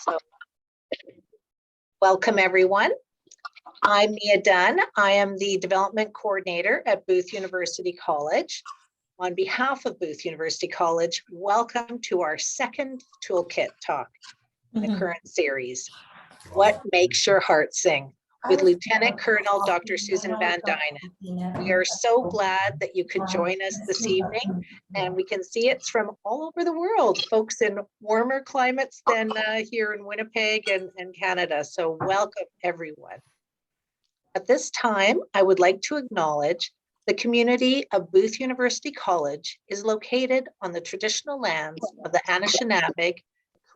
So, welcome everyone. I'm Mia Dunn. I am the Development Coordinator at Booth University College. On behalf of Booth University College, welcome to our second Toolkit talk in the current series, What Makes Your Heart Sing, with Lieutenant Colonel Dr. Susan Van Duinen. We are so glad that you could join us this evening, and we can see it's from all over the world, folks in warmer climates than here in Winnipeg and Canada. So welcome everyone. At this time, I would like to acknowledge the community of Booth University College is located on the traditional lands of the Anishinaabe,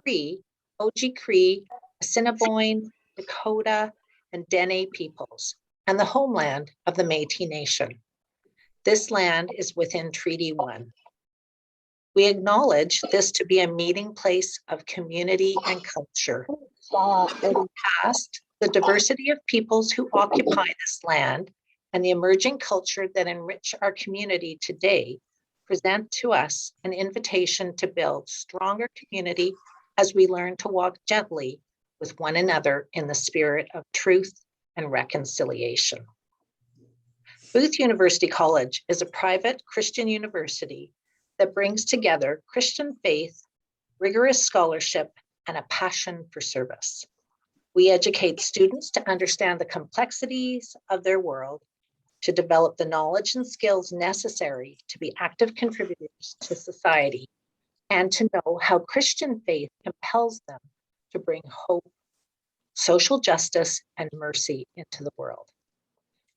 Cree, Oji-Cree, Assiniboine, Dakota, and Dene peoples, and the homeland of the Métis Nation. This land is within Treaty 1. We acknowledge this to be a meeting place of community and culture. In the past, the diversity of peoples who occupy this land and the emerging culture that enrich our community today present to us an invitation to build stronger community as we learn to walk gently with one another in the spirit of truth and reconciliation. Booth University College is a private Christian university that brings together Christian faith, rigorous scholarship, and a passion for service. We educate students to understand the complexities of their world, to develop the knowledge and skills necessary to be active contributors to society, and to know how Christian faith compels them to bring hope, social justice, and mercy into the world.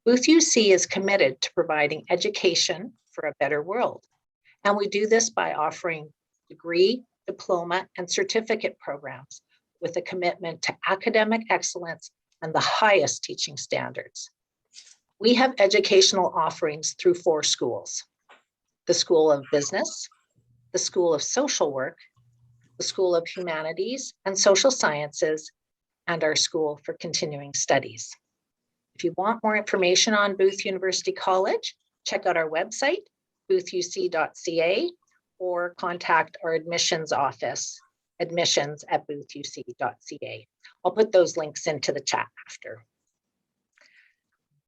Booth UC is committed to providing education for a better world. And we do this by offering degree, diploma, and certificate programs with a commitment to academic excellence and the highest teaching standards. We have educational offerings through 4 schools: the School of Business, the School of Social Work, the School of Humanities and Social Sciences, and our School for Continuing Studies. If you want more information on Booth University College, check out our website, boothuc.ca, or contact our admissions office, admissions@boothuc.ca. I'll put those links into the chat after.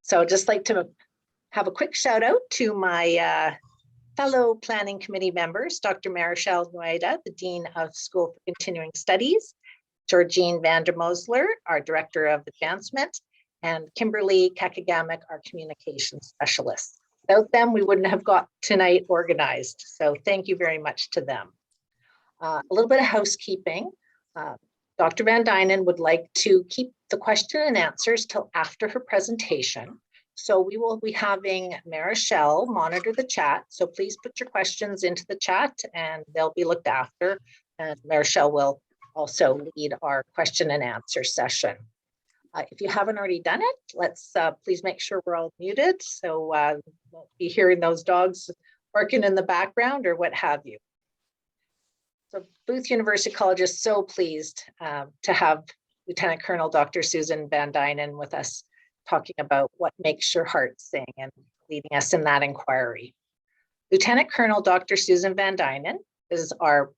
So I'd just like to have a quick shout out to my fellow planning committee members, Dr. Marichelle Noida, the Dean of School for Continuing Studies, Georgine Vandermosler, our Director of Advancement, and Kimberly Kakagamic, our Communications Specialist. Without them, we wouldn't have got tonight organized. So thank you very much to them. A little bit of housekeeping. Dr. Van Duinen would like to keep the question and answers till after her presentation. So we will be having Marichelle monitor the chat. So please put your questions into the chat and they'll be looked after. And Marichelle will also lead our question and answer session. If you haven't already done it, let's please make sure we're all muted. So won't be hearing those dogs barking in the background or what have you. So Booth University College is so pleased to have Lieutenant Colonel Dr. Susan Van Duinen with us talking about what makes your heart sing and leading us in that inquiry. Lieutenant Colonel Dr. Susan Van Duinen is our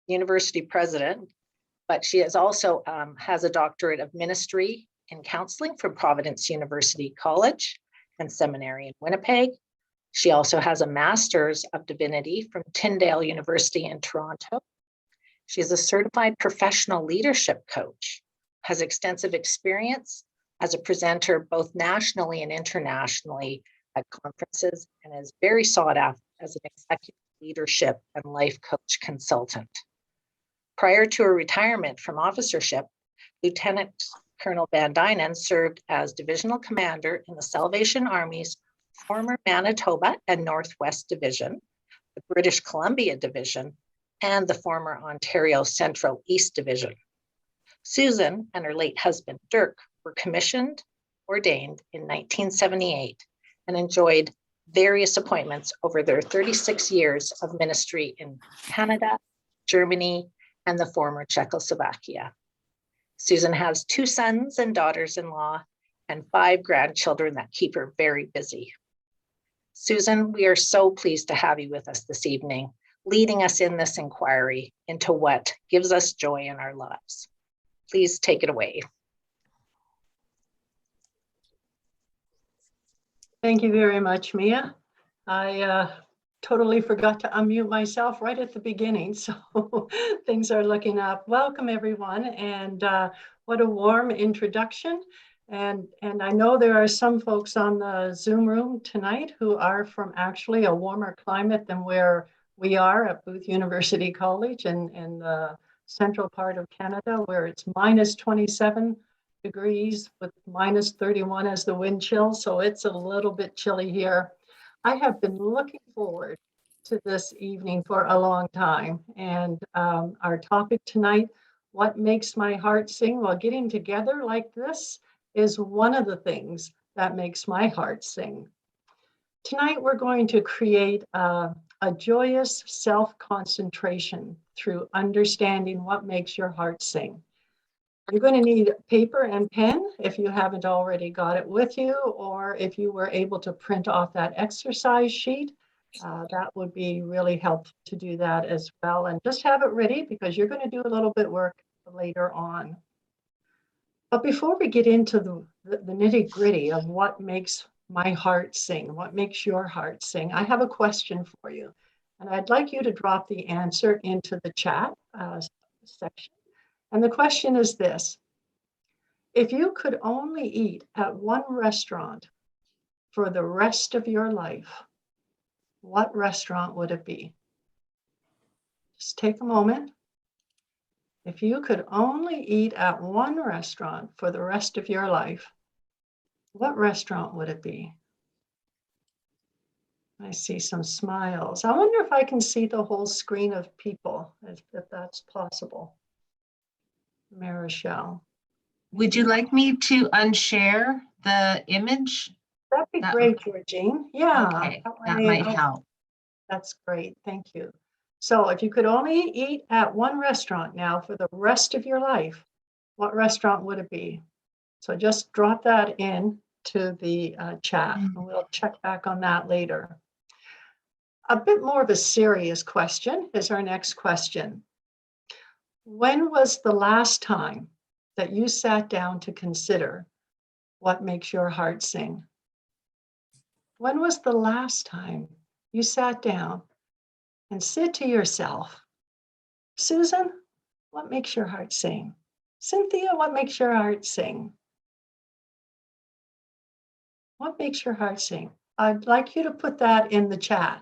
university president, but she is also has a doctorate of ministry in counseling from Providence University College and Seminary in Winnipeg. She also has a Master's of Divinity from Tyndale University in Toronto. She is a certified professional leadership coach, has extensive experience as a presenter both nationally and internationally at conferences, and is very sought after as an executive leadership and life coach consultant. Prior to her retirement from officership, Lieutenant Colonel Van Duinen served as Divisional Commander in the Salvation Army's former Manitoba and Northwest Division, the British Columbia Division, and the former Ontario Central East Division. Susan and her late husband, Dirk, were commissioned, ordained in 1978, and enjoyed various appointments over their 36 years of ministry in Canada, Germany, and the former Czechoslovakia. Susan has 2 sons and daughters-in-law and 5 grandchildren that keep her very busy. Susan, we are so pleased to have you with us this evening, leading us in this inquiry into what gives us joy in our lives. please take it away. Thank you very much, Mia. I totally forgot to unmute myself right at the beginning, so things are looking up. Welcome, everyone, and what a warm introduction. And I know there are some folks on the Zoom room tonight who are from actually a warmer climate than where we are at Booth University College in the central part of Canada, where it's minus 27 degrees with minus 31 as the wind chill. So it's a little bit chilly here. I have been looking forward to this evening for a long time. And our topic tonight, what makes my heart sing? Well, getting together like this is one of the things that makes my heart sing. Tonight, we're going to create a joyous self-concentration through understanding what makes your heart sing. You're going to need paper and pen if you haven't already got it with you, or if you were able to print off that exercise sheet, that would be really helpful to do that as well. And just have it ready because you're going to do a little bit of work later on. But before we get into the nitty gritty of what makes my heart sing, what makes your heart sing, I have a question for you. And I'd like you to drop the answer into the chat section. And the question is this: if you could only eat at one restaurant for the rest of your life, what restaurant would it be? Just take a moment. If you could only eat at one restaurant for the rest of your life, what restaurant would it be? I see some smiles. I wonder if I can see the whole screen of people, if that's possible. Marichelle. Would you like me to unshare the image? That'd be great, Georgine. Yeah. Okay, that might help. That's great. Thank you. So if you could only eat at one restaurant now for the rest of your life, what restaurant would it be? So just drop that in to the chat and we'll check back on that later. A bit more of a serious question is our next question. When was the last time that you sat down to consider what makes your heart sing? When was the last time you sat down and said to yourself, Susan, what makes your heart sing? Cynthia, what makes your heart sing? What makes your heart sing? I'd like you to put that in the chat.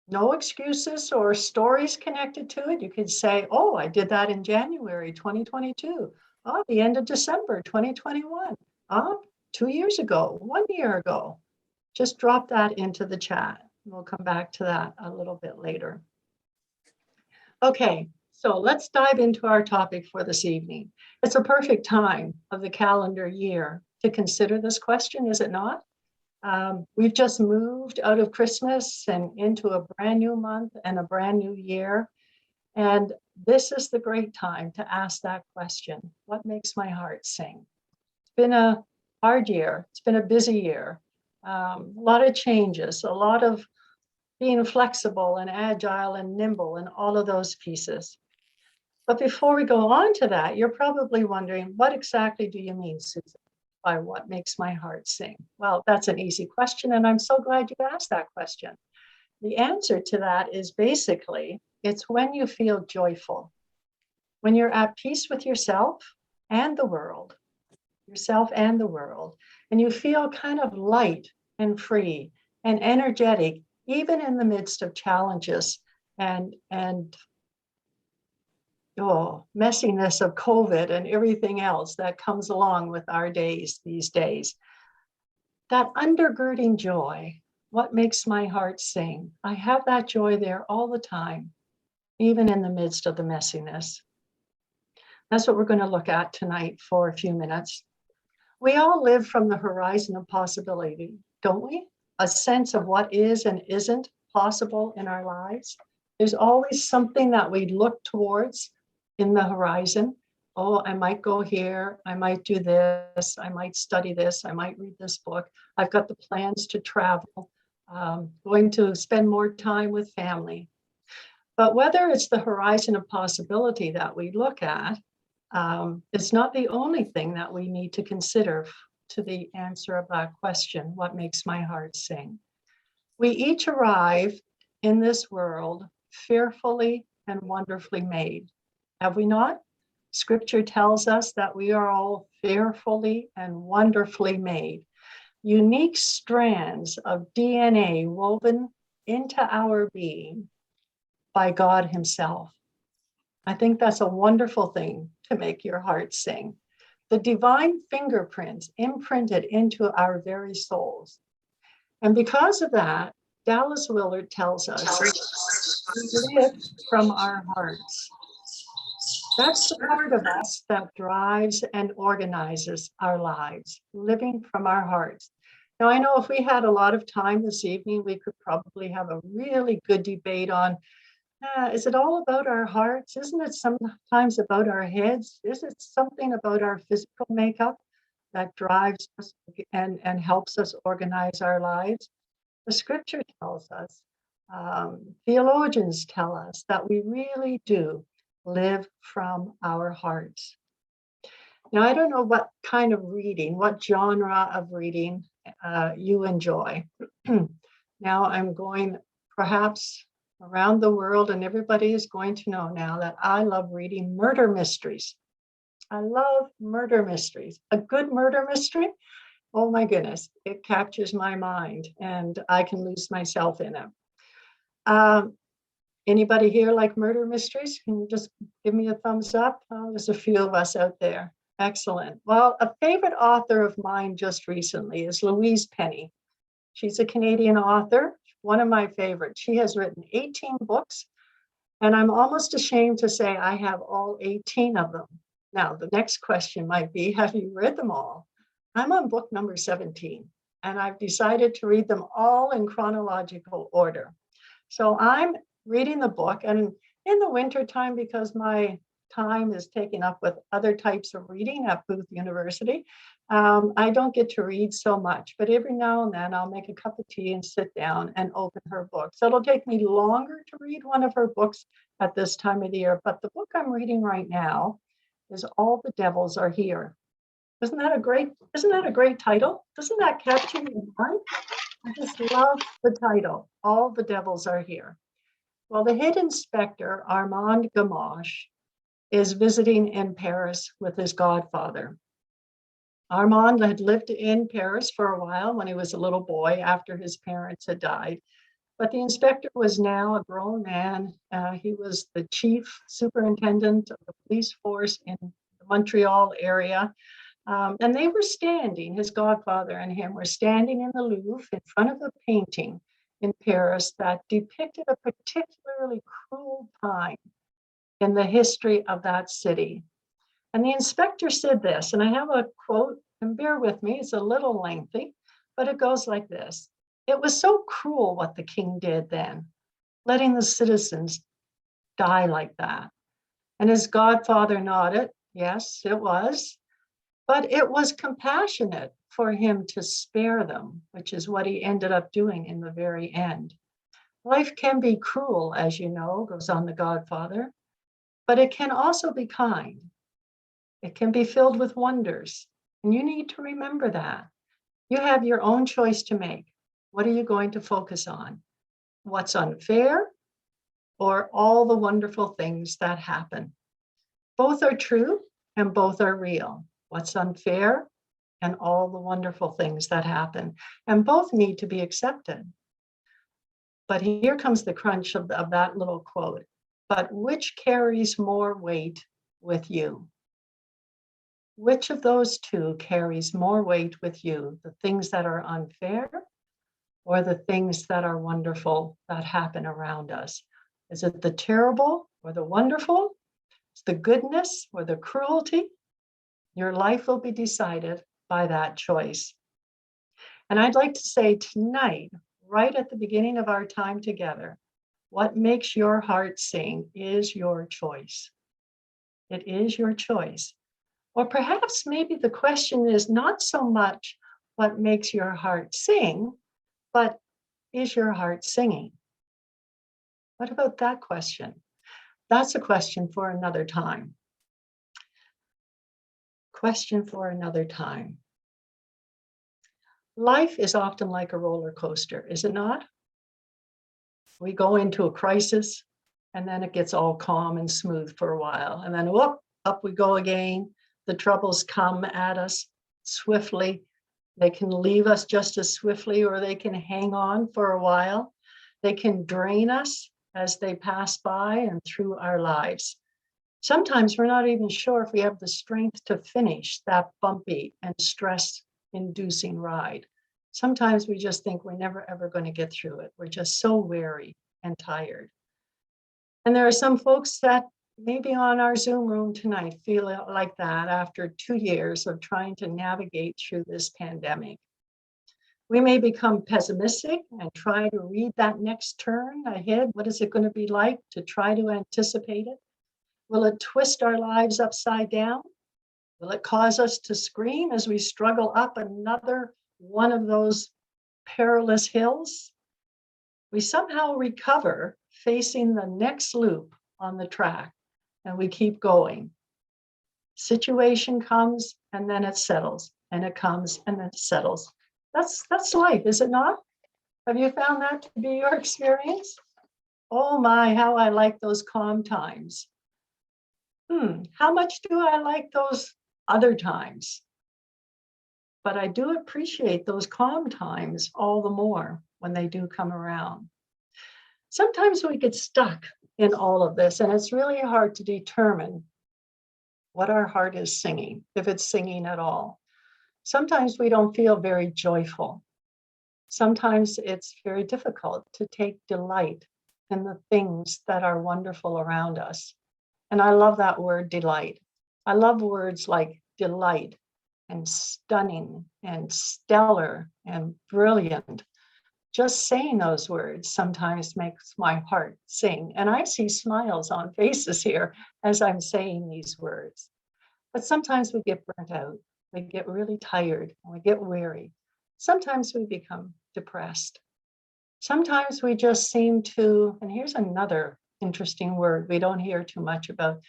No excuses or stories connected to it. You could say, oh, I did that in January 2022. Oh, the end of December 2021. Oh, 2 years ago, 1 year ago. Just drop that into the chat. We'll come back to that a little bit later. Okay, so let's dive into our topic for this evening. It's a perfect time of the calendar year to consider this question, is it not? We've just moved out of Christmas and into a brand new month and a brand new year. And this is the great time to ask that question. What makes my heart sing? It's been a hard year. It's been a busy year. A lot of changes, a lot of being flexible and agile and nimble and all of those pieces. But before we go on to that, you're probably wondering, what exactly do you mean, Susan, by what makes my heart sing? Well, that's an easy question, and I'm so glad you asked that question. The answer to that is basically, it's when you feel joyful, when you're at peace with yourself and the world, and you feel kind of light and free and energetic, even in the midst of challenges and messiness of COVID and everything else that comes along with our days these days. That undergirding joy, what makes my heart sing? I have that joy there all the time, even in the midst of the messiness. That's what we're going to look at tonight for a few minutes. We all live from the horizon of possibility, don't we? A sense of what is and isn't possible in our lives. There's always something that we look towards in the horizon. Oh, I might go here, I might do this, I might study this, I might read this book. I've got the plans to travel, going to spend more time with family. But whether it's the horizon of possibility that we look at, It's not the only thing that we need to consider to the answer of that question, what makes my heart sing? We each arrive in this world fearfully and wonderfully made. Have we not? Scripture tells us that we are all fearfully and wonderfully made. Unique strands of DNA woven into our being by God Himself. I think that's a wonderful thing to make your heart sing. The divine fingerprints imprinted into our very souls. And because of that, Dallas Willard tells us we live from our hearts. That's the part of us that drives and organizes our lives, living from our hearts. Now, I know if we had a lot of time this evening, we could probably have a really good debate on, is it all about our hearts? Isn't it sometimes about our heads? Is it something about our physical makeup that drives us and helps us organize our lives? The scripture tells us, theologians tell us that we really do live from our hearts. Now, I don't know what kind of reading, what genre of reading you enjoy. Now I'm going perhaps around the world, and everybody is going to know now that I love reading murder mysteries. I love murder mysteries. A good murder mystery, oh my goodness, it captures my mind and I can lose myself in it. Anybody here like murder mysteries? Can you just give me a thumbs up? Oh, there's a few of us out there. Excellent. Well, a favorite author of mine just recently is Louise Penny. She's a Canadian author, one of my favorites. She has written 18 books, and I'm almost ashamed to say I have all 18 of them. Now, the next question might be, have you read them all? I'm on book number 17, and I've decided to read them all in chronological order. So I'm reading the book, and in the wintertime, because my time is taken up with other types of reading at Booth University, I don't get to read so much, but every now and then I'll make a cup of tea and sit down and open her book. So it'll take me longer to read one of her books at this time of the year, but the book I'm reading right now is All the Devils Are Here. Isn't that a great title? Doesn't that capture your mind? I just love the title, All the Devils Are Here. Well, the head inspector, Armand Gamache, is visiting in Paris with his godfather. Armand had lived in Paris for a while when he was a little boy after his parents had died. But the inspector was now a grown man. He was the chief superintendent of the police force in the Montreal area. And they were standing, his godfather and him were standing in the Louvre in front of a painting in Paris that depicted a particularly cruel time in the history of that city. And the inspector said this, and I have a quote, and bear with me, it's a little lengthy, but it goes like this. It was so cruel what the king did then, letting the citizens die like that. And his godfather nodded, yes, it was, but it was compassionate for him to spare them, which is what he ended up doing in the very end. Life can be cruel, as you know, goes on the godfather, but it can also be kind. It can be filled with wonders, and you need to remember that. You have your own choice to make. What are you going to focus on? What's unfair or all the wonderful things that happen? Both are true and both are real. What's unfair and all the wonderful things that happen, and both need to be accepted. But here comes the crunch of that little quote. But which carries more weight with you? Which of those two carries more weight with you? The things that are unfair or the things that are wonderful that happen around us? Is it the terrible or the wonderful? Is the goodness or the cruelty? Your life will be decided by that choice. And I'd like to say tonight, right at the beginning of our time together, what makes your heart sing is your choice. It is your choice. Or perhaps maybe the question is not so much what makes your heart sing, but is your heart singing? What about that question? That's a question for another time. Question for another time. Life is often like a roller coaster, is it not? We go into a crisis and then it gets all calm and smooth for a while. And then whoop, up we go again. The troubles come at us swiftly. They can leave us just as swiftly, or they can hang on for a while. They can drain us as they pass by and through our lives. Sometimes we're not even sure if we have the strength to finish that bumpy and stress-inducing ride. Sometimes we just think we're never, ever going to get through it. We're just so weary and tired. And there are some folks that maybe on our Zoom room tonight feel like that after 2 years of trying to navigate through this pandemic. We may become pessimistic and try to read that next turn ahead. What is it going to be like, to try to anticipate it? Will it twist our lives upside down? Will it cause us to scream as we struggle up another one of those perilous hills? We somehow recover facing the next loop on the track, and we keep going. Situation comes and then it settles, and it comes and then it settles. That's life, is it not? Have you found that to be your experience? Oh my, how I like those calm times. How much do I like those other times? But I do appreciate those calm times all the more when they do come around. Sometimes we get stuck in all of this, and it's really hard to determine what our heart is singing, if it's singing at all. Sometimes we don't feel very joyful. Sometimes it's very difficult to take delight in the things that are wonderful around us. And I love that word, delight. I love words like delight and stunning and stellar and brilliant. Just saying those words sometimes makes my heart sing. And I see smiles on faces here as I'm saying these words. But sometimes we get burnt out. We get really tired and we get weary. Sometimes we become depressed. Sometimes we just seem to, and here's another interesting word we don't hear too much about,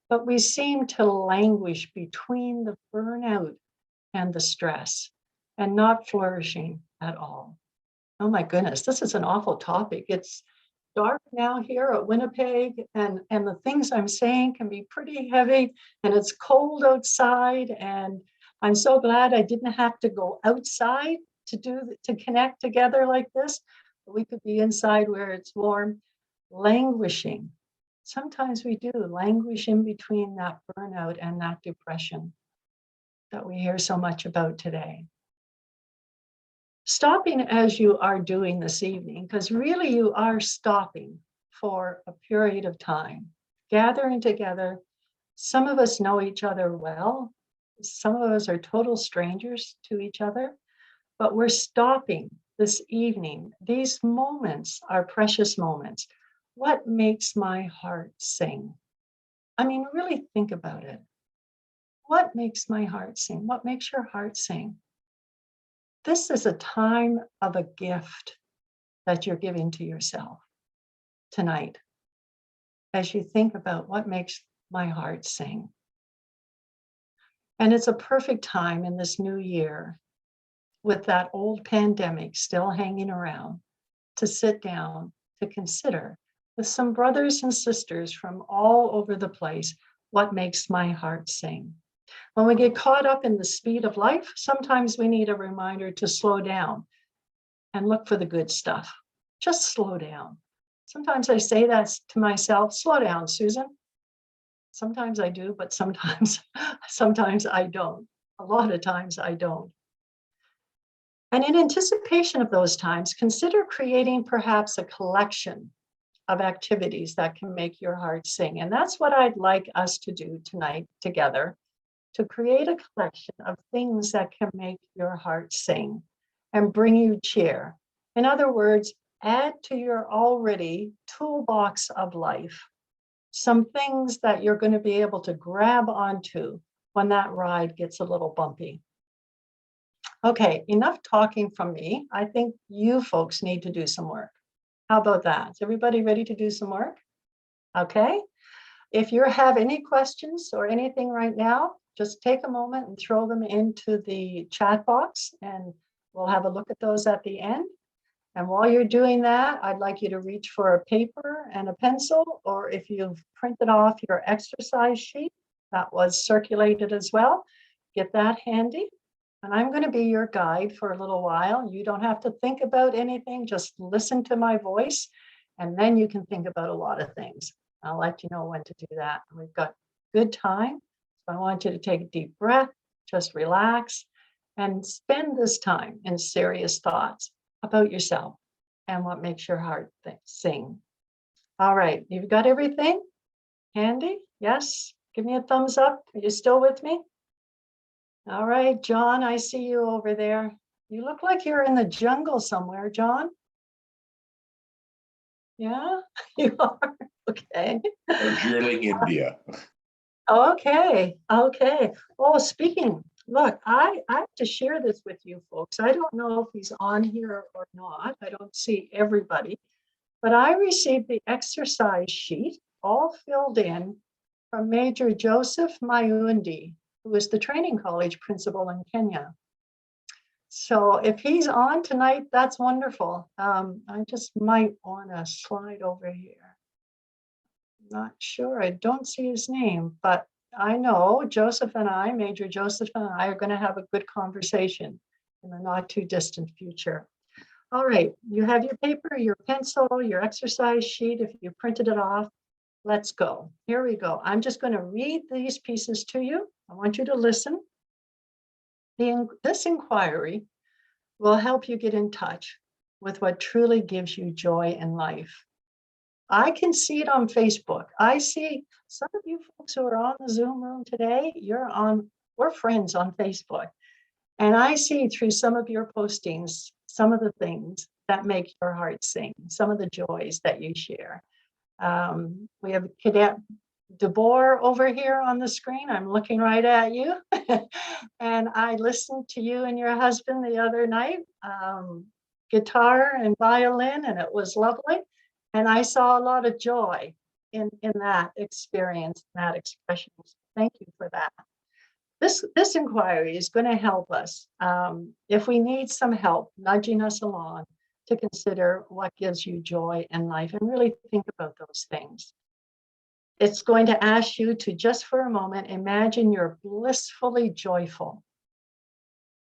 but we seem to languish between the burnout and the stress and not flourishing at all. Oh my goodness, this is an awful topic. It's dark now here at Winnipeg, and the things I'm saying can be pretty heavy, and it's cold outside, and I'm so glad I didn't have to go outside to connect together like this. We could be inside where it's warm, languishing. Sometimes we do languish in between that burnout and that depression that we hear so much about today. Stopping as you are doing this evening, because really you are stopping for a period of time, gathering together. Some of us know each other well. Some of us are total strangers to each other, but we're stopping this evening. These moments are precious moments. What makes my heart sing? I mean, really think about it. What makes my heart sing? What makes your heart sing? This is a time of a gift that you're giving to yourself tonight as you think about what makes my heart sing. And it's a perfect time in this new year, with that old pandemic still hanging around, to sit down, to consider with some brothers and sisters from all over the place, what makes my heart sing. When we get caught up in the speed of life, sometimes we need a reminder to slow down and look for the good stuff. Just slow down. Sometimes I say that to myself, slow down, Susan. Sometimes I do, but sometimes I don't. A lot of times I don't. And in anticipation of those times, consider creating perhaps a collection of activities that can make your heart sing. And that's what I'd like us to do tonight together, to create a collection of things that can make your heart sing and bring you cheer. In other words, add to your already toolbox of life some things that you're going to be able to grab onto when that ride gets a little bumpy. Okay, enough talking from me. I think you folks need to do some work. How about that? Is everybody ready to do some work? Okay. If you have any questions or anything right now, just take a moment and throw them into the chat box, and we'll have a look at those at the end. And while you're doing that, I'd like you to reach for a paper and a pencil, or if you've printed off your exercise sheet, that was circulated as well, get that handy. And I'm going to be your guide for a little while. You don't have to think about anything, just listen to my voice, and then you can think about a lot of things. I'll let you know when to do that. We've got good time. So I want you to take a deep breath, just relax, and spend this time in serious thoughts about yourself and what makes your heart sing. All right, you've got everything handy? Yes? Give me a thumbs up. Are you still with me? All right, John, I see you over there. You look like you're in the jungle somewhere, John. Yeah, you are. Okay. Darjeeling, India. Okay. Oh, speaking, look, I have to share this with you folks. I don't know if he's on here or not. I don't see everybody, but I received the exercise sheet all filled in from Major Joseph Mayundi, who is the training college principal in Kenya. So if he's on tonight, that's wonderful. I just might want to slide over here. Not sure, I don't see his name, but I know Joseph and I, Major Joseph and I, are going to have a good conversation in the not too distant future. All right, you have your paper, your pencil, your exercise sheet. If you printed it off, let's go. Here we go. I'm just going to read these pieces to you. I want you to listen. This inquiry will help you get in touch with what truly gives you joy in life. I can see it on Facebook. I see some of you folks who are on the Zoom room today, we're friends on Facebook. And I see through some of your postings, some of the things that make your heart sing, some of the joys that you share. We have Cadet DeBoer over here on the screen. I'm looking right at you. And I listened to you and your husband the other night, guitar and violin, and it was lovely. And I saw a lot of joy in that experience, that expression. Thank you for that. This inquiry is going to help us, if we need some help, nudging us along to consider what gives you joy in life and really think about those things. It's going to ask you to just for a moment, imagine you're blissfully joyful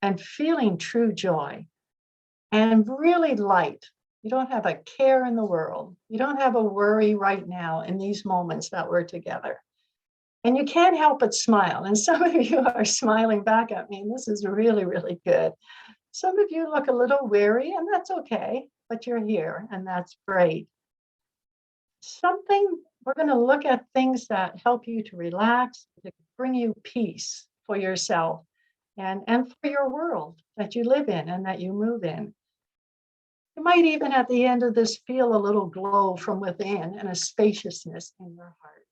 and feeling true joy and really light. You don't have a care in the world. You don't have a worry right now in these moments that we're together. And you can't help but smile. And some of you are smiling back at me, and this is really, really good. Some of you look a little weary, and that's okay, but you're here, and that's great. We're going to look at things that help you to relax, to bring you peace for yourself and for your world that you live in and that you move in. You might even at the end of this feel a little glow from within and a spaciousness in your heart.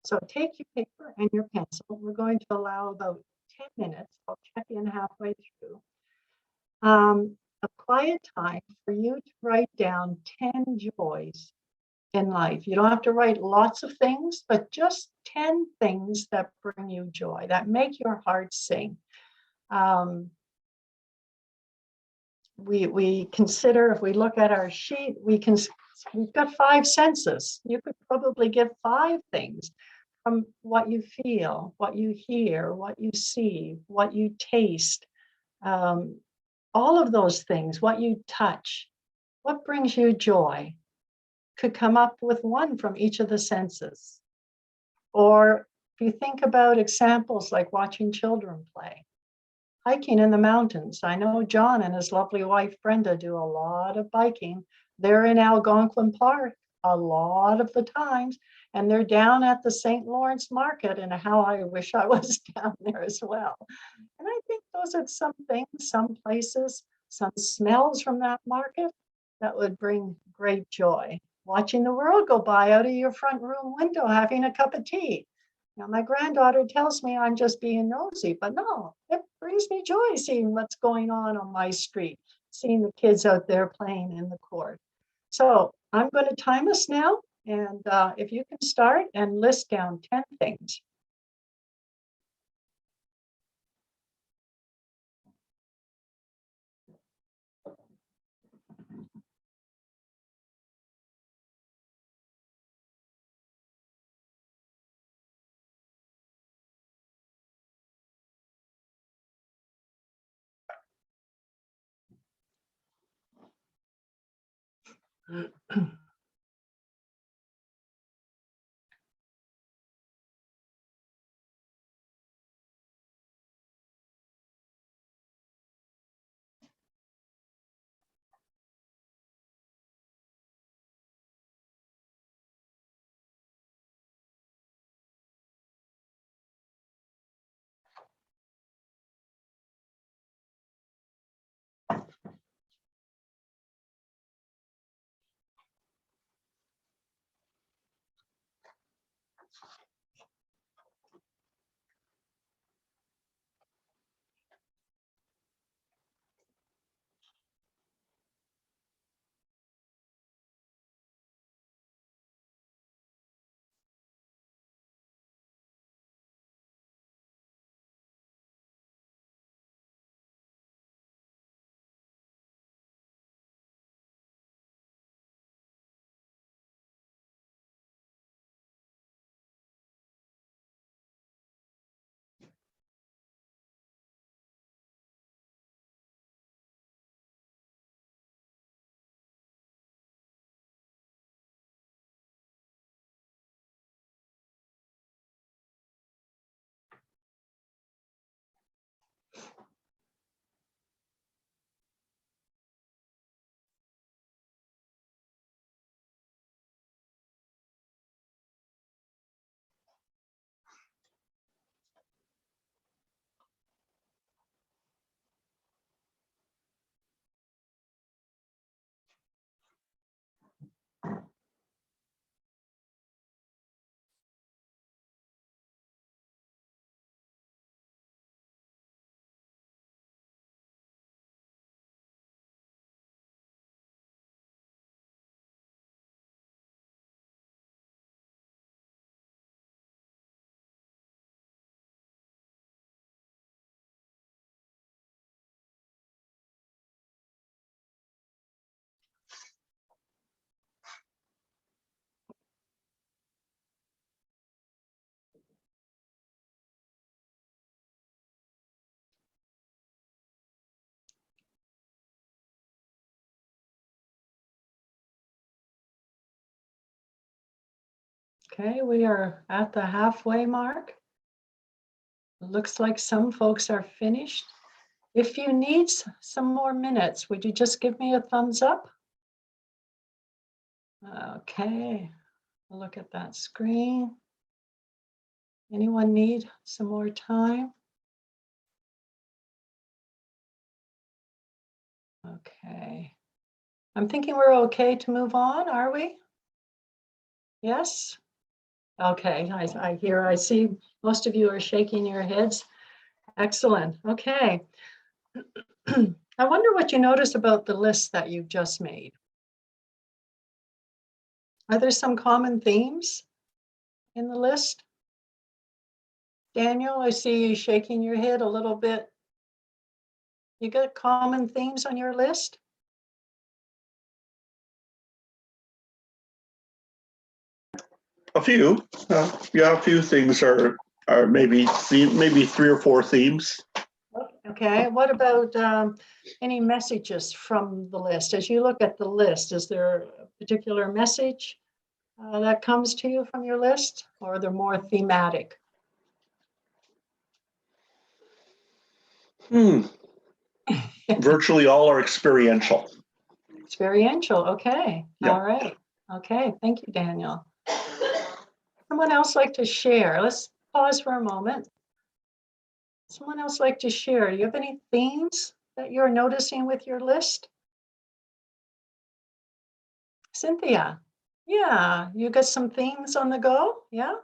So take your paper and your pencil. We're going to allow about 10 minutes. I'll check in halfway through. A quiet time for you to write down 10 joys in life. You don't have to write lots of things, but just 10 things that bring you joy, that make your heart sing. We consider, if we look at our sheet, we've got 5 senses. You could probably give 5 things from what you feel, what you hear, what you see, what you taste, all of those things, what you touch, what brings you joy. Could come up with 1 from each of the senses. Or if you think about examples like watching children play, hiking in the mountains. I know John and his lovely wife Brenda do a lot of biking. They're in Algonquin Park a lot of the times, and they're down at the St. Lawrence Market, and how I wish I was down there as well. And I think those are some things, some places, some smells from that market that would bring great joy. Watching the world go by out of your front room window, having a cup of tea. Now, my granddaughter tells me I'm just being nosy, but no, it brings me joy seeing what's going on my street, seeing the kids out there playing in the court. So I'm going to time us now, And if you can start and list down 10 things. Okay, we are at the halfway mark. Looks like some folks are finished. If you need some more minutes, would you just give me a thumbs up? Okay, look at that screen. Anyone need some more time? Okay. I'm thinking we're okay to move on, are we? Yes? Okay, I see most of you are shaking your heads. Excellent, okay. I wonder what you noticed about the list that you've just made. Are there some common themes in the list? Daniel, I see you shaking your head a little bit. You got common themes on your list? A few, yeah, a few things are maybe 3 or 4 themes. Okay, what about any messages from the list? As you look at the list, is there a particular message that comes to you from your list, or are they more thematic? Virtually all are experiential. Experiential, okay. Yeah. All right. Okay, thank you, Daniel. Someone else like to share? Let's pause for a moment. Someone else like to share? Do you have any themes that you're noticing with your list? Cynthia, yeah, you got some themes on the go, yeah?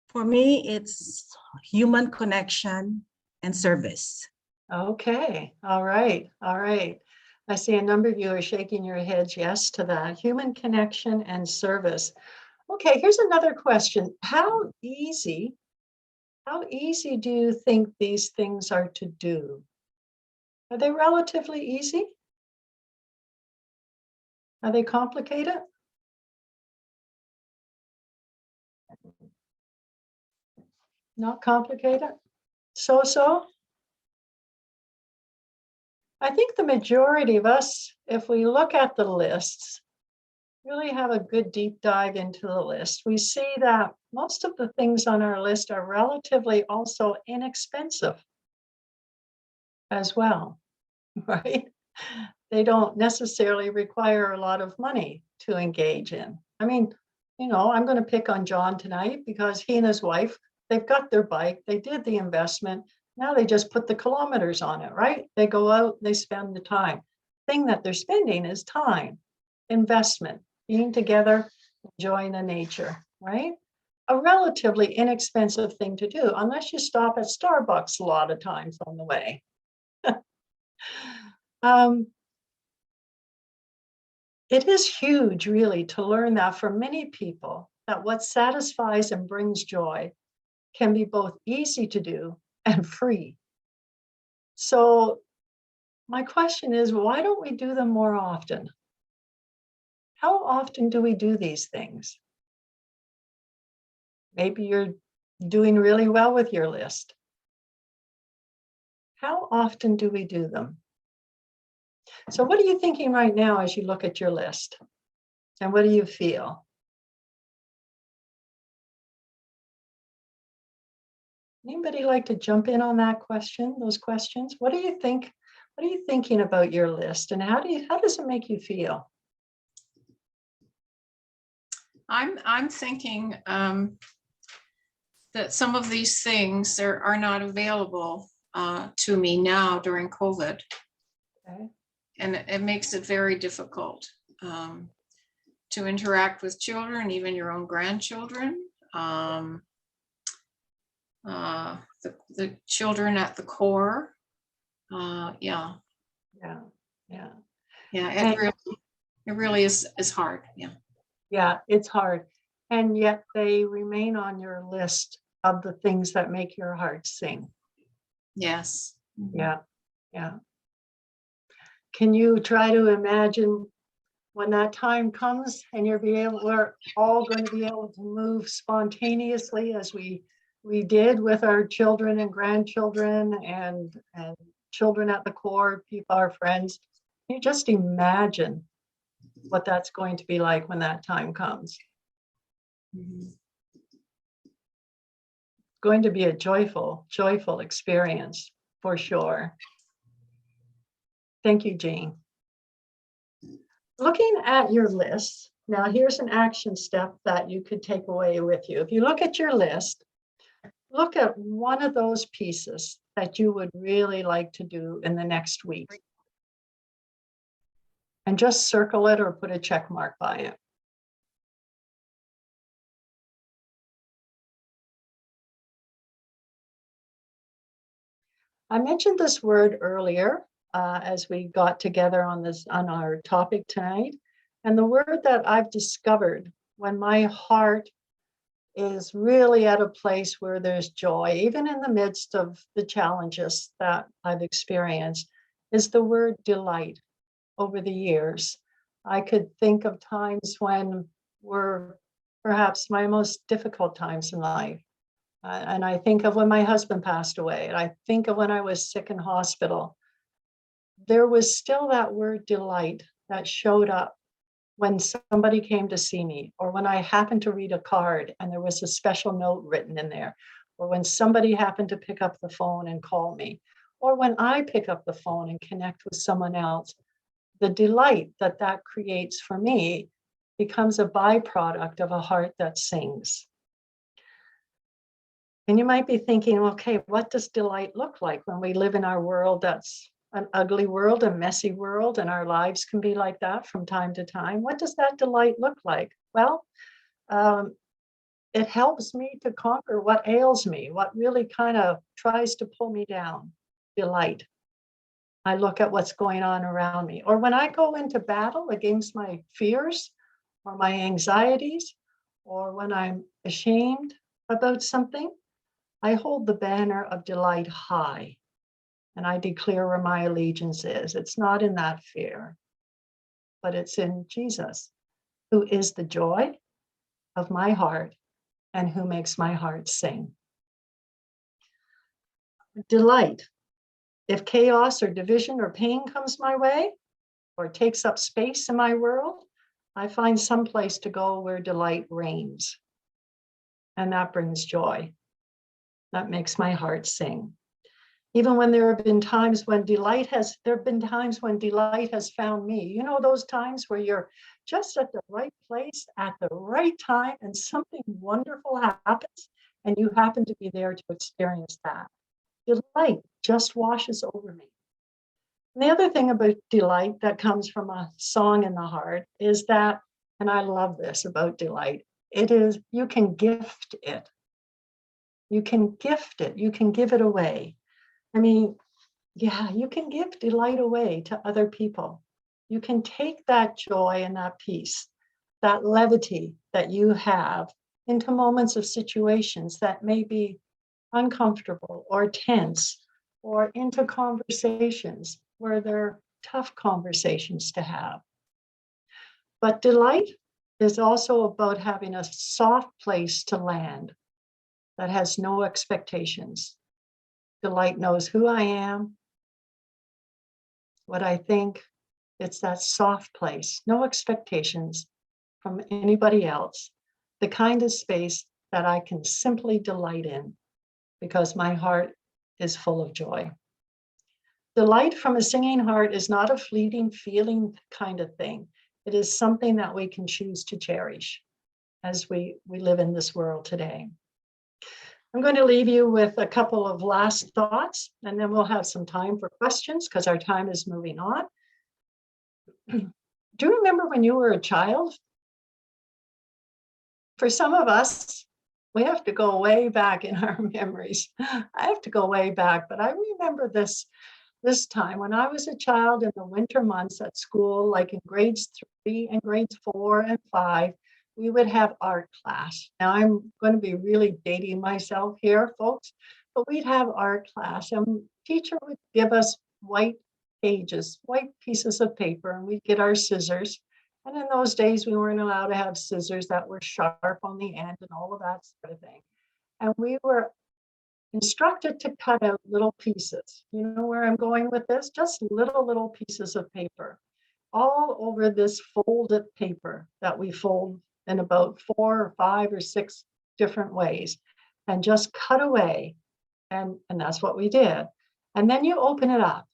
For me, it's human connection and service. Okay, all right, all right. I see a number of you are shaking your heads yes to that. Human connection and service. Okay, here's another question. How easy do you think these things are to do? Are they relatively easy? Are they complicated? Not complicated? So? I think the majority of us, if we look at the lists, really have a good deep dive into the list, we see that most of the things on our list are relatively also inexpensive as well, right? They don't necessarily require a lot of money to engage in. I mean, I'm going to pick on John tonight because he and his wife, they've got their bike, they did the investment, now they just put the kilometers on it, right? They go out, they spend the time. Thing that they're spending is time, investment, being together, enjoying the nature, right? A relatively inexpensive thing to do, unless you stop at Starbucks a lot of times on the way. It is huge, really, to learn that for many people, that what satisfies and brings joy can be both easy to do and free. So my question is, why don't we do them more often? How often do we do these things? Maybe you're doing really well with your list. How often do we do them? So what are you thinking right now as you look at your list? And what do you feel? Anybody like to jump in on that question, those questions? What do you think? What are you thinking about your list, and how does it make you feel? I'm thinking that some of these things are not available to me now during COVID. Okay. And it makes it very difficult to interact with children, even your own grandchildren. The children at the core. Yeah. It really is hard. Yeah. Yeah, it's hard. And yet they remain on your list of the things that make your heart sing. Yes. Yeah. Can you try to imagine when that time comes and we're all going to be able to move spontaneously as we did with our children and grandchildren and children at the core, people, our friends. Can you just imagine what that's going to be like when that time comes? Mm-hmm. It's going to be a joyful experience for sure. Thank you, Jean. Looking at your list, now here's an action step that you could take away with you. If you look at your list, look at one of those pieces that you would really like to do in the next week. And just circle it or put a check mark by it. I mentioned this word earlier as we got together on our topic tonight. And the word that I've discovered when my heart is really at a place where there's joy, even in the midst of the challenges that I've experienced, is the word delight. Over the years, I could think of times when were perhaps my most difficult times in life. And I think of when my husband passed away, and I think of when I was sick in hospital. There was still that word delight that showed up when somebody came to see me, or when I happened to read a card and there was a special note written in there, or when somebody happened to pick up the phone and call me, or when I pick up the phone and connect with someone else. The delight that creates for me becomes a byproduct of a heart that sings. And you might be thinking, okay, what does delight look like when we live in our world that's an ugly world, a messy world, and our lives can be like that from time to time? What does that delight look like? Well, it helps me to conquer what ails me, what really kind of tries to pull me down. Delight. I look at what's going on around me. Or when I go into battle against my fears or my anxieties, or when I'm ashamed about something, I hold the banner of delight high and I declare where my allegiance is. It's not in that fear, but it's in Jesus, who is the joy of my heart and who makes my heart sing. Delight. If chaos or division or pain comes my way or takes up space in my world, I find some place to go where delight reigns. And that brings joy. That makes my heart sing. Even when there have been times when delight has found me. You know, those times where you're just at the right place at the right time and something wonderful happens and you happen to be there to experience that. Delight just washes over me. And the other thing about delight that comes from a song in the heart is that, and I love this about delight, it is, you can gift it. You can gift it. You can give it away. I mean, yeah, you can give delight away to other people. You can take that joy and that peace, that levity that you have into moments of situations that may be uncomfortable or tense, or into conversations where they're tough conversations to have. But delight is also about having a soft place to land that has no expectations. Delight knows who I am, what I think. It's that soft place, no expectations from anybody else, the kind of space that I can simply delight in because my heart is full of joy. Delight from a singing heart is not a fleeting feeling kind of thing. It is something that we can choose to cherish as we live in this world today. I'm going to leave you with a couple of last thoughts, and then we'll have some time for questions because our time is moving on. Do you remember when you were a child? For some of us, we have to go way back in our memories. I have to go way back, but I remember this time when I was a child in the winter months at school, like in grades 3 and grades 4 and 5, we would have art class. Now I'm going to be really dating myself here, folks, but we'd have art class and teacher would give us white pages, white pieces of paper, and we'd get our scissors. And in those days, we weren't allowed to have scissors that were sharp on the end and all of that sort of thing. And we were instructed to cut out little pieces. You know where I'm going with this? Just little pieces of paper all over this folded paper that we fold in about 4 or 5 or 6 different ways and just cut away. And that's what we did. And then you open it up.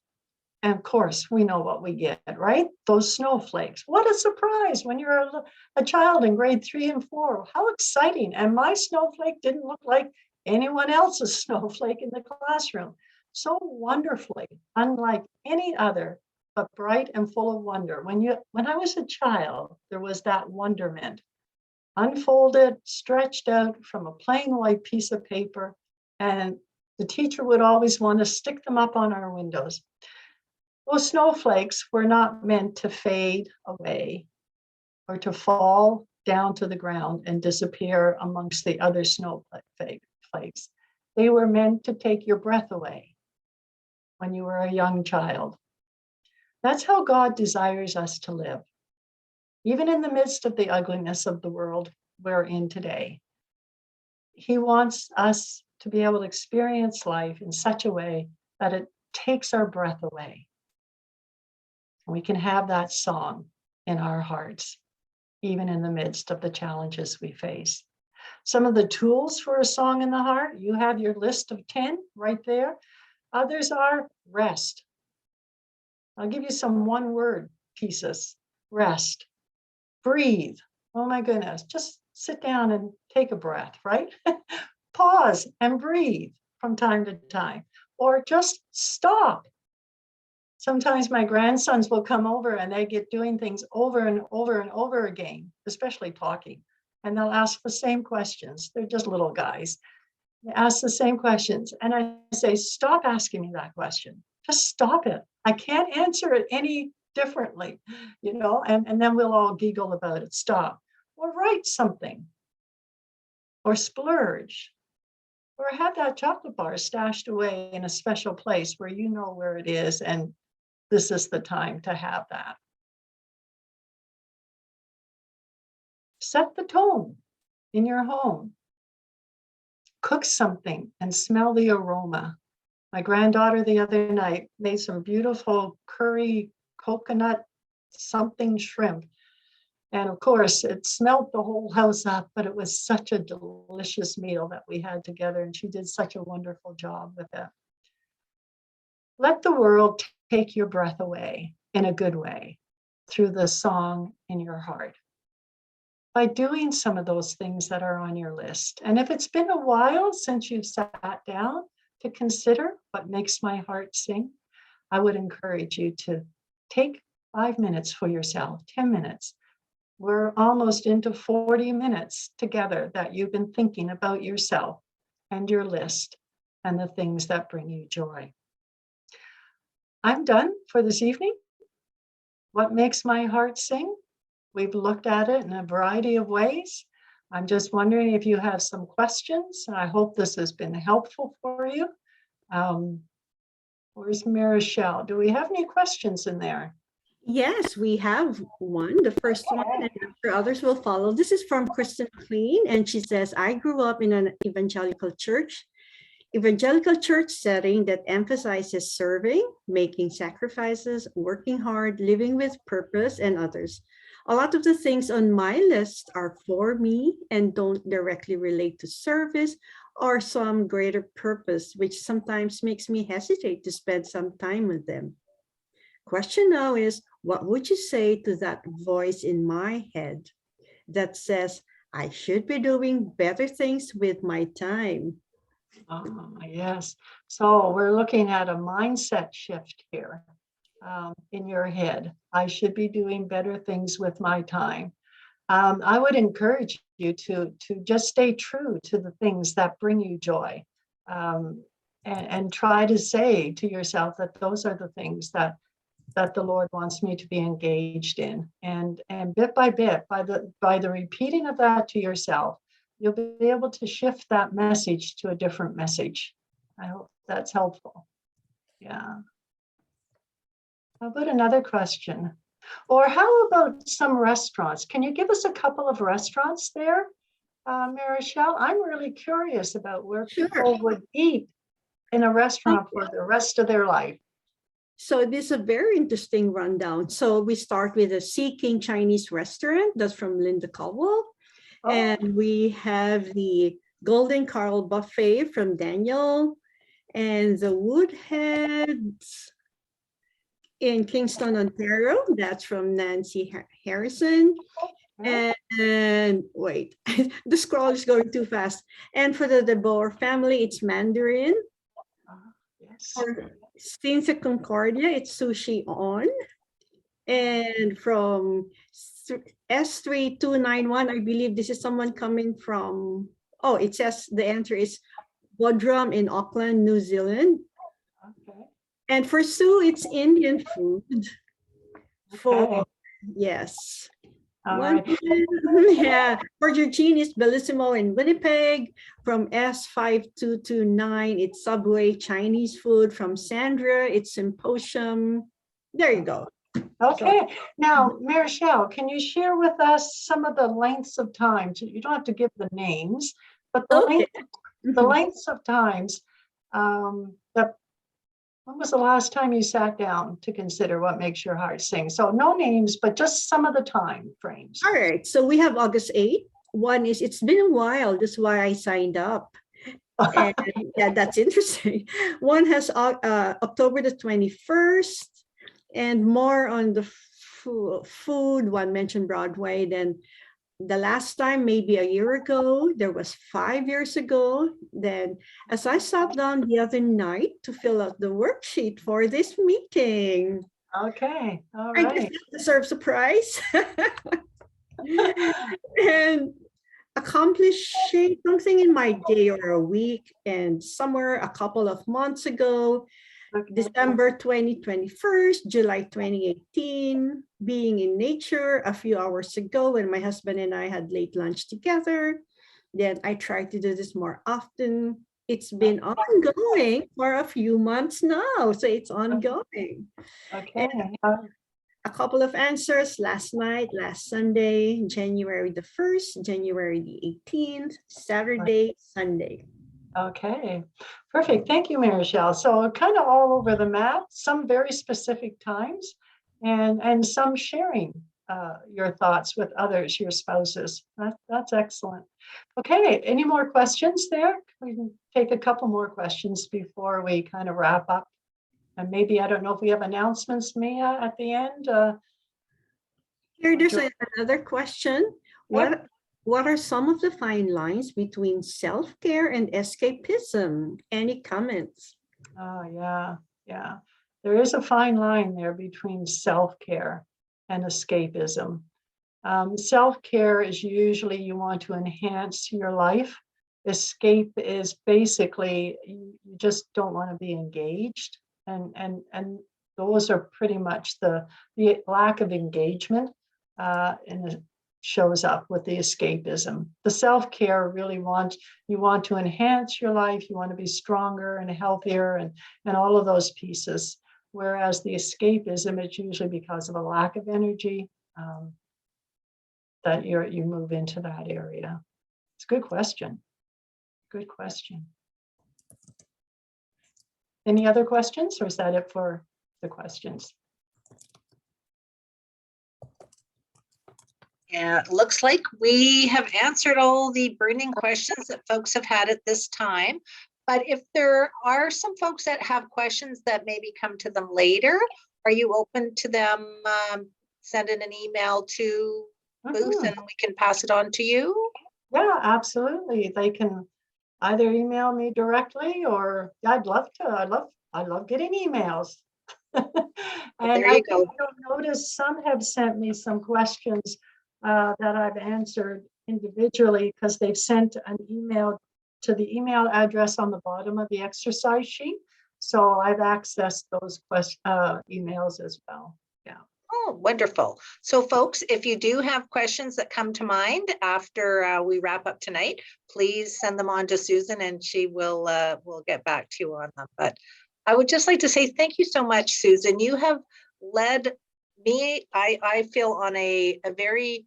And of course, we know what we get, right? Those snowflakes. What a surprise when you're a child in grade 3 and 4. How exciting. And my snowflake didn't look like anyone else's snowflake in the classroom. So wonderfully, unlike any other, but bright and full of wonder. When I was a child, there was that wonderment. Unfolded, stretched out from a plain white piece of paper. And the teacher would always want to stick them up on our windows. Those snowflakes were not meant to fade away or to fall down to the ground and disappear amongst the other snowflakes. They were meant to take your breath away when you were a young child. That's how God desires us to live, even in the midst of the ugliness of the world we're in today. He wants us to be able to experience life in such a way that it takes our breath away. We can have that song in our hearts, even in the midst of the challenges we face. Some of the tools for a song in the heart, you have your list of 10 right there. Others are rest. I'll give you some one-word pieces. Rest. Breathe. Oh my goodness, just sit down and take a breath, right? Pause and breathe from time to time, or just stop. Sometimes my grandsons will come over and they get doing things over and over and over again, especially talking, and they'll ask the same questions. They're just little guys. They ask the same questions. And I say, stop asking me that question. Just stop it. I can't answer it any differently, and then we'll all giggle about it. Stop. Or write something. Or splurge. Or have that chocolate bar stashed away in a special place where you know where it is, and this is the time to have that. Set the tone in your home. Cook something and smell the aroma. My granddaughter the other night made some beautiful curry coconut something shrimp. And of course, it smelled the whole house up, but it was such a delicious meal that we had together, and she did such a wonderful job with it. Let the world take your breath away in a good way through the song in your heart by doing some of those things that are on your list. And if it's been a while since you've sat down to consider what makes my heart sing, I would encourage you to take 5 minutes for yourself, 10 minutes. We're almost into 40 minutes together that you've been thinking about yourself and your list and the things that bring you joy. I'm done for this evening. What makes my heart sing? We've looked at it in a variety of ways. I'm just wondering if you have some questions, and I hope this has been helpful for you. Where's Marichelle? Do we have any questions in there? Yes, we have one, the first one, and after others will follow. This is from Kristen Clean, and she says, I grew up in an evangelical church setting that emphasizes serving, making sacrifices, working hard, living with purpose, and others. A lot of the things on my list are for me and don't directly relate to service or some greater purpose, which sometimes makes me hesitate to spend some time with them. Question now is, what would you say to that voice in my head that says, I should be doing better things with my time? Yes. So we're looking at a mindset shift here in your head. I should be doing better things with my time. I would encourage you to just stay true to the things that bring you joy, and try to say to yourself that those are the things that the Lord wants me to be engaged in. And bit by bit, by the repeating of that to yourself, you'll be able to shift that message to a different message. I hope that's helpful. Yeah. How about another question? Or how about some restaurants? Can you give us a couple of restaurants there, Marichelle? I'm really curious about where people would eat in a restaurant for the rest of their life. So this is a very interesting rundown. So we start with a Sea King Chinese restaurant. That's from Linda Caldwell. Oh. And we have the Golden Carl Buffet from Daniel, and the Woodheads in Kingston, Ontario. That's from Nancy Harrison. And wait, the scroll is going too fast. And for the DeBoer family, it's Mandarin. Yes. For Cinza Concordia, it's Sushi On. And from S3291, I believe this is someone coming from, oh, it says the answer is Bodrum in Auckland, New Zealand. Okay. And for Sue, it's Indian food. For, yes. Right. Yeah. For Eugene, it's Bellissimo in Winnipeg. From S5229, it's Subway Chinese food. From Sandra, it's Symposium. There you go. Okay. Now, Marichelle, can you share with us some of the lengths of time? You don't have to give the names, but the lengths of times when was the last time you sat down to consider what makes your heart sing? So no names, but just some of the time frames. All right. So we have August 8th. One is, it's been a while. That's why I signed up. And yeah, that's interesting. One has October the 21st, and more on the food. One mentioned Broadway. Then the last time, maybe a year ago, there was 5 years ago. Then as I sat down the other night to fill out the worksheet for this meeting. Okay, all right. I guess that deserves a prize. And accomplishing something in my day or a week, and somewhere a couple of months ago, Okay. December 2021, July 2018, being in nature a few hours ago when my husband and I had late lunch together. Then I try to do this more often. It's been ongoing for a few months now, so it's ongoing. Okay. A couple of answers last night, last Sunday, January the 1st, January the 18th, Saturday, Sunday. Okay, perfect. Thank you, Marichelle. So kind of all over the map, some very specific times and some sharing your thoughts with others, your spouses. That's excellent. Okay, any more questions there? We can take a couple more questions before we kind of wrap up. And maybe, I don't know if we have announcements, Mia, at the end. Here, there's another question. What are some of the fine lines between self-care and escapism? Any comments? Oh, yeah. There is a fine line there between self-care and escapism. Self-care is usually you want to enhance your life. Escape is basically you just don't want to be engaged. And those are pretty much the lack of engagement and it shows up with the escapism. The self-care really you want to enhance your life, you want to be stronger and healthier and all of those pieces. Whereas the escapism, it's usually because of a lack of energy that you move into that area. It's a good question. Good question. Any other questions, or is that it for the questions? Yeah, it looks like we have answered all the burning questions that folks have had at this time. But if there are some folks that have questions that maybe come to them later, are you open to them sending an email to Booth and we can pass it on to you? Yeah, absolutely. They can either email me directly or I'd love to. I love getting emails. And there you go. You'll notice some have sent me some questions that I've answered individually because they've sent an email to the email address on the bottom of the exercise sheet. So I've accessed those emails as well. Yeah. Oh, wonderful. So folks, if you do have questions that come to mind after we wrap up tonight, please send them on to Susan and she will get back to you on them. But I would just like to say thank you so much, Susan. You have led me, I feel, on a very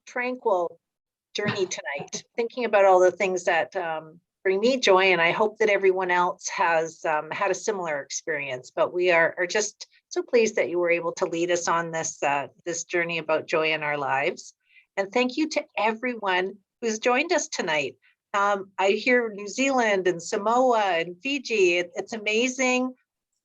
tranquil journey tonight, thinking about all the things that bring me joy, and I hope that everyone else has had a similar experience. But we are just so pleased that you were able to lead us on this this journey about joy in our lives. And thank you to everyone who's joined us tonight. I hear New Zealand and Samoa and Fiji. It's amazing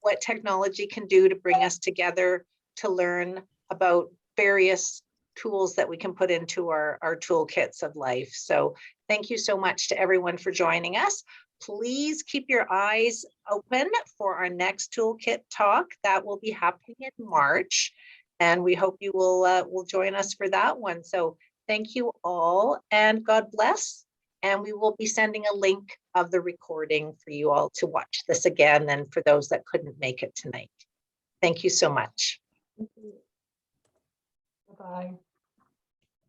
what technology can do to bring us together to learn about various tools that we can put into our toolkits of life. So thank you so much to everyone for joining us. Please keep your eyes open for our next toolkit talk. That will be happening in March. And we hope you will join us for that one. So thank you all and God bless. And we will be sending a link of the recording for you all to watch this again and for those that couldn't make it tonight. Thank you so much. Bye-bye.